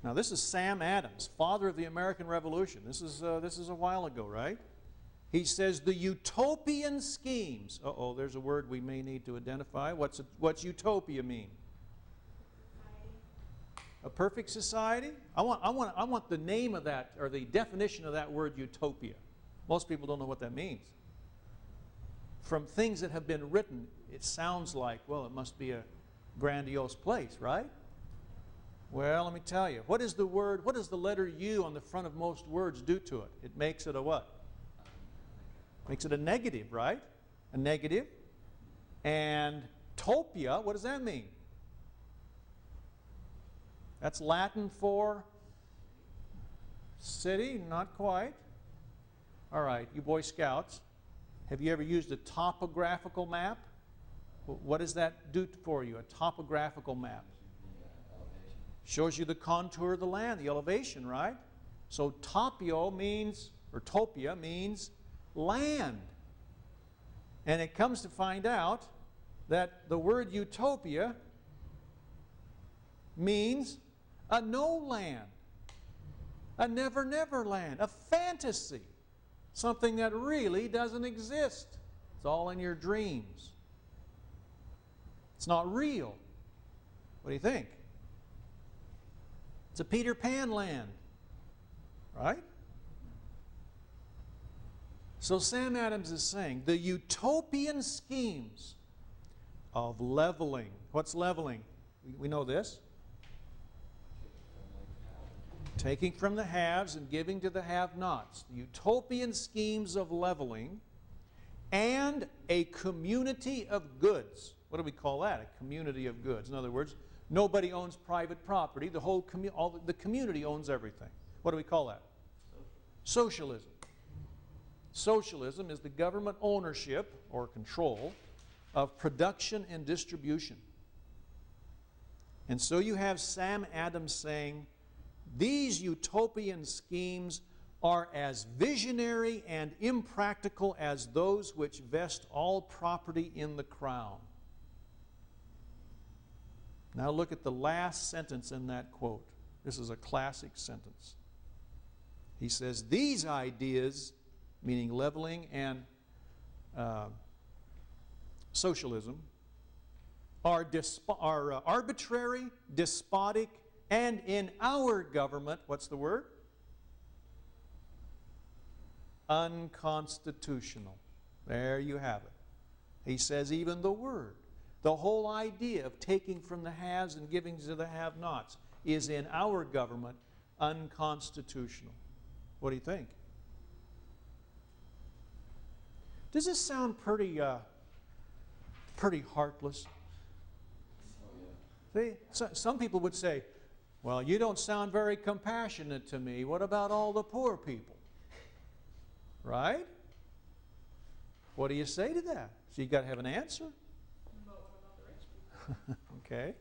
Now this is Sam Adams, father of the American Revolution. This is a while ago, right? He says the utopian schemes. Uh-oh, there's a word we may need to identify. What's utopia mean? A perfect society? I want the name of that, or the definition of that word utopia. Most people don't know what that means. From things that have been written, it sounds like, well, it must be a grandiose place, right? Well, let me tell you. What does the letter U on the front of most words do to it? It makes it a what? Makes it a negative, right? A negative. And topia, what does that mean? That's Latin for city? Not quite. All right, you Boy Scouts, have you ever used a topographical map? What does that do for you, a topographical map? Shows you the contour of the land, the elevation, right? So topio means, or topia means land. And it comes to find out that the word utopia means a no land, a never land, a fantasy, something that really doesn't exist. It's all in your dreams. It's not real. What do you think? It's a Peter Pan land, right? So Sam Adams is saying the utopian schemes of leveling. What's leveling? We know this. Taking from the haves and giving to the have-nots. The utopian schemes of leveling and a community of goods. What do we call that? A community of goods. In other words, nobody owns private property. The community owns everything. What do we call that? Socialism. Socialism is the government ownership or control of production and distribution. And so you have Sam Adams saying, these utopian schemes are as visionary and impractical as those which vest all property in the crown. Now look at the last sentence in that quote. This is a classic sentence. He says, these ideas, meaning leveling and socialism, are arbitrary, despotic, and in our government, what's the word? Unconstitutional. There you have it. He says even the word, the whole idea of taking from the haves and giving to the have-nots is in our government unconstitutional. What do you think? Does this sound pretty heartless? See, some people would say, well, you don't sound very compassionate to me. What about all the poor people? Right? What do you say to that? So you've got to have an answer. But what about the rich people? Okay.